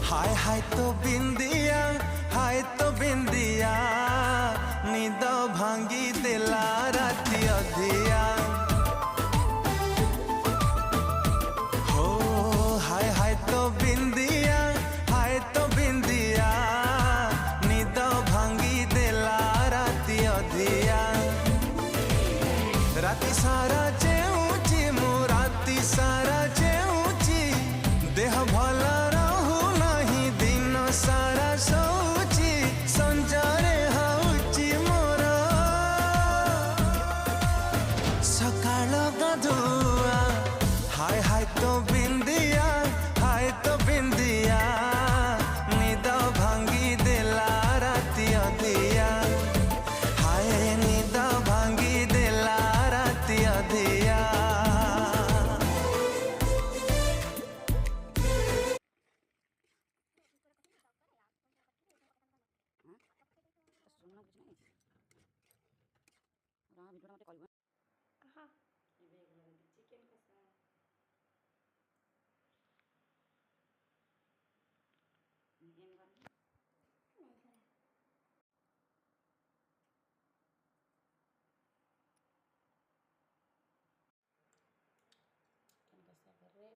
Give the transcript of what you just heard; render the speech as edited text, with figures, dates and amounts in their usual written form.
हाय हाय तो बिंदिया, हाय तो बिंदिया, निद भांगी देला राती अधिया। हो हाय हाय तो बिंदिया, हाय तो बिंदिया, निद भांगी देला राती अधिया। राती सारा चेऊची मु राती सारा चेऊची, देह भला रहू नहीं दिन सारा सोची, संजरे हाउची मोर सकाळ गाधुआ। हाय हाय तो बिंदिया, हाय तो बिंदिया, निद भांगी देला राती अधिया। हाय निद भांगी देला राती अधिया। हाँ